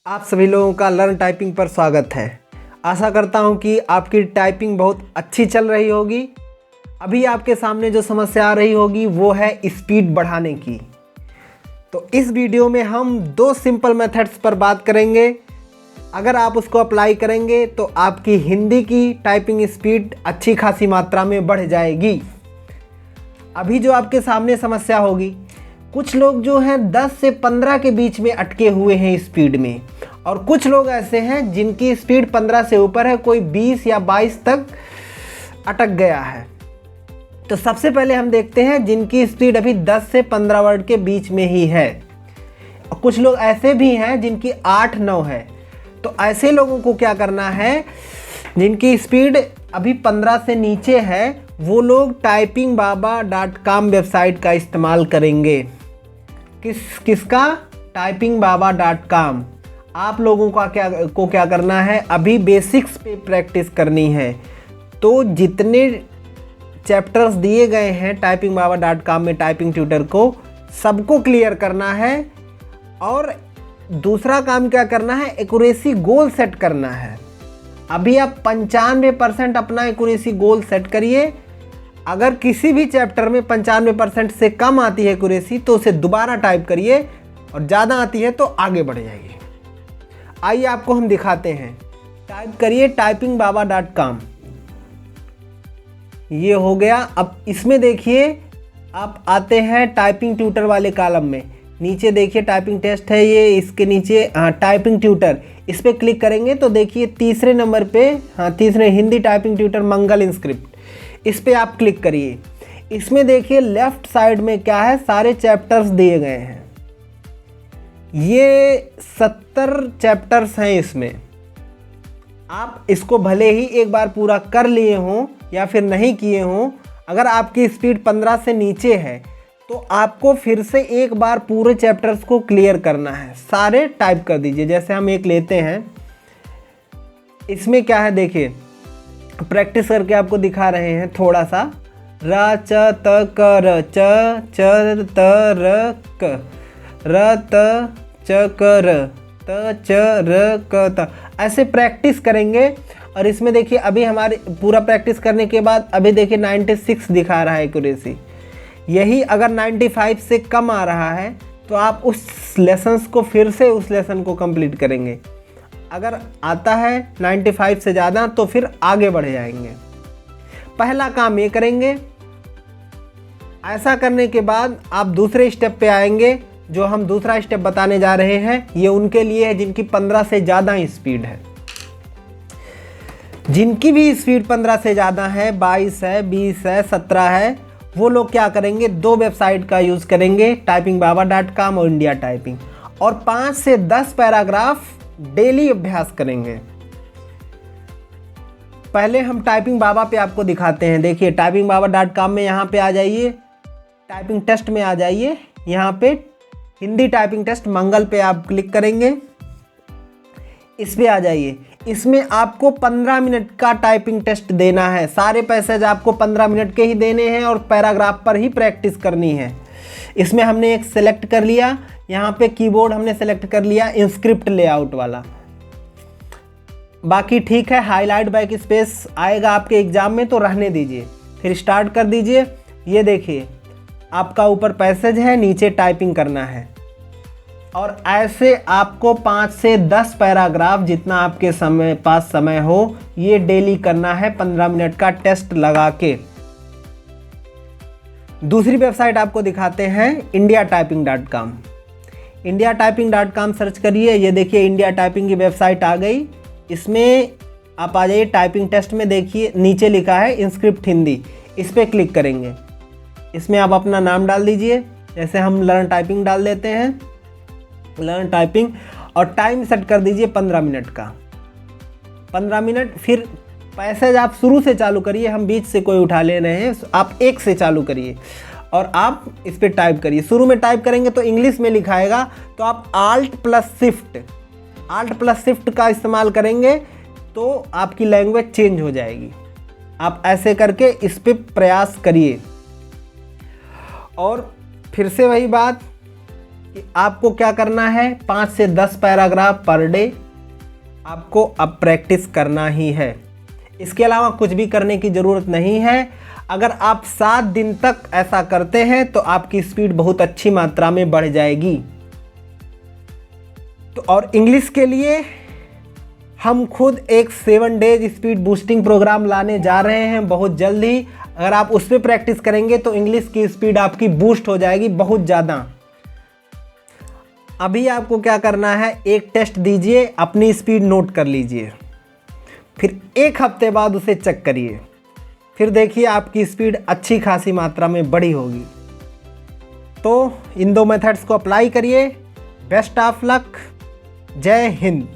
आप सभी लोगों का लर्न टाइपिंग पर स्वागत है। आशा करता हूं कि आपकी टाइपिंग बहुत अच्छी चल रही होगी। अभी आपके सामने जो समस्या आ रही होगी वो है स्पीड बढ़ाने की। तो इस वीडियो में हम दो सिंपल मेथड्स पर बात करेंगे। अगर आप उसको अप्लाई करेंगे तो आपकी हिंदी की टाइपिंग स्पीड अच्छी खासी मात्रा में बढ़ जाएगी। अभी जो आपके सामने समस्या होगी, कुछ लोग जो हैं 10 से 15 के बीच में अटके हुए हैं स्पीड में, और कुछ लोग ऐसे हैं जिनकी स्पीड 15 से ऊपर है, कोई 20 या 22 तक अटक गया है। तो सबसे पहले हम देखते हैं जिनकी स्पीड अभी 10 से 15 वर्ड के बीच में ही है। और कुछ लोग ऐसे भी हैं जिनकी 8-9 है। तो ऐसे लोगों को क्या करना है, जिनकी स्पीड अभी 15 से नीचे है, वो लोग typingbaba.com वेबसाइट का इस्तेमाल करेंगे। किसका? typingbaba.com। आप लोगों का क्या करना है, अभी बेसिक्स पे प्रैक्टिस करनी है। तो जितने चैप्टर्स दिए गए हैं typingbaba.com में टाइपिंग ट्यूटर को, सबको क्लियर करना है। और दूसरा काम क्या करना है, एक्यूरेसी गोल सेट करना है। अभी आप 95% अपना एक्यूरेसी गोल सेट करिए। अगर किसी भी चैप्टर में 95% से कम आती है एक्यूरेसी तो उसे दोबारा टाइप करिए, और ज़्यादा आती है तो आगे बढ़ जाइए। आइए आपको हम दिखाते हैं। टाइप करिए typingbaba.com। ये हो गया। अब इसमें देखिए, आप आते हैं टाइपिंग ट्यूटर वाले कॉलम में। नीचे देखिए टाइपिंग टेस्ट है ये, इसके नीचे टाइपिंग ट्यूटर, इस पर क्लिक करेंगे तो देखिए तीसरे नंबर पे, तीसरे हिंदी टाइपिंग ट्यूटर मंगल इंस्क्रिप्ट, इस पर आप क्लिक करिए। इसमें देखिए लेफ्ट साइड में क्या है, सारे चैप्टर्स दिए गए हैं। ये 70 चैप्टर्स हैं इसमें। आप इसको भले ही एक बार पूरा कर लिए हों या फिर नहीं किए हों, अगर आपकी स्पीड 15 से नीचे है तो आपको फिर से एक बार पूरे चैप्टर्स को क्लियर करना है। सारे टाइप कर दीजिए। जैसे हम एक लेते हैं, इसमें क्या है देखिए, प्रैक्टिस करके आपको दिखा रहे हैं थोड़ा सा। र च त क र, च च त र क, र त च क र, त च र क त, ऐसे प्रैक्टिस करेंगे। और इसमें देखिए अभी हमारे पूरा प्रैक्टिस करने के बाद अभी देखिए 96 दिखा रहा है एक्यूरेसी। यही अगर 95 से कम आ रहा है तो आप उस लेसन्स को फिर से उस लेसन को कंप्लीट करेंगे। अगर आता है 95 से ज़्यादा तो फिर आगे बढ़ जाएंगे। पहला काम ये करेंगे। ऐसा करने के बाद आप दूसरे स्टेप पे आएंगे। जो हम दूसरा स्टेप बताने जा रहे हैं ये उनके लिए है जिनकी 15 से ज़्यादा स्पीड है। जिनकी भी स्पीड 15 से ज़्यादा है, 22 है, 20 है, 17 है, वो लोग क्या करेंगे, दो वेबसाइट का यूज़ करेंगे, typingbaba.com और इंडिया टाइपिंग, और 5 से 10 पैराग्राफ डेली अभ्यास करेंगे। पहले हम टाइपिंग बाबा पे आपको दिखाते हैं। देखिए typingbaba.com में यहाँ पे आ जाइए, टाइपिंग टेस्ट में आ जाइए। यहाँ पे हिंदी टाइपिंग टेस्ट मंगल पे आप क्लिक करेंगे, इस पे आ जाइए। इसमें आपको 15 मिनट का टाइपिंग टेस्ट देना है। सारे पैसेज आपको 15 मिनट के ही देने हैं और पैराग्राफ पर ही प्रैक्टिस करनी है। इसमें हमने एक सेलेक्ट कर लिया, यहाँ पे कीबोर्ड हमने सेलेक्ट कर लिया इंस्क्रिप्ट लेआउट वाला। बाकी ठीक है, हाईलाइट बैक स्पेस आएगा आपके एग्जाम में तो रहने दीजिए। फिर स्टार्ट कर दीजिए। ये देखिए आपका ऊपर पैसेज है, नीचे टाइपिंग करना है। और ऐसे आपको 5 से 10 पैराग्राफ, जितना आपके पास समय हो, ये डेली करना है 15 मिनट का टेस्ट लगा के। दूसरी वेबसाइट आपको दिखाते हैं, indiatyping.com। indiatyping.com सर्च करिए। ये देखिए इंडिया टाइपिंग की वेबसाइट आ गई। इसमें आप आ जाइए टाइपिंग टेस्ट में। देखिए नीचे लिखा है इंस्क्रिप्ट हिंदी, इस पर क्लिक करेंगे। इसमें आप अपना नाम डाल दीजिए। जैसे हम लर्न टाइपिंग डाल देते हैं, लर्न टाइपिंग, और टाइम सेट कर दीजिए 15 मिनट का। 15 मिनट। फिर पैसेज आप शुरू से चालू करिए, हम बीच से कोई उठा ले रहे हैं, आप एक से चालू करिए और आप इस पर टाइप करिए। शुरू में टाइप करेंगे तो इंग्लिश में लिखाएगा, तो आप आल्ट प्लस शिफ्ट का इस्तेमाल करेंगे तो आपकी लैंग्वेज चेंज हो जाएगी। आप ऐसे करके इस पर प्रयास करिए। और फिर से वही बात, कि आपको क्या करना है, 5 से 10 पैराग्राफ पर डे आपको अब प्रैक्टिस करना ही है। इसके अलावा कुछ भी करने की ज़रूरत नहीं है। अगर आप 7 दिन तक ऐसा करते हैं तो आपकी स्पीड बहुत अच्छी मात्रा में बढ़ जाएगी। तो और इंग्लिश के लिए हम खुद एक 7 डेज स्पीड बूस्टिंग प्रोग्राम लाने जा रहे हैं बहुत जल्द ही। अगर आप उस पर प्रैक्टिस करेंगे तो इंग्लिश की स्पीड आपकी बूस्ट हो जाएगी बहुत ज़्यादा। अभी आपको क्या करना है, एक टेस्ट दीजिए, अपनी स्पीड नोट कर लीजिए, फिर 1 हफ्ते बाद उसे चेक करिए, फिर देखिए आपकी स्पीड अच्छी खासी मात्रा में बढ़ी होगी। तो इन 2 मेथड्स को अप्लाई करिए। Best of luck. जय हिंद।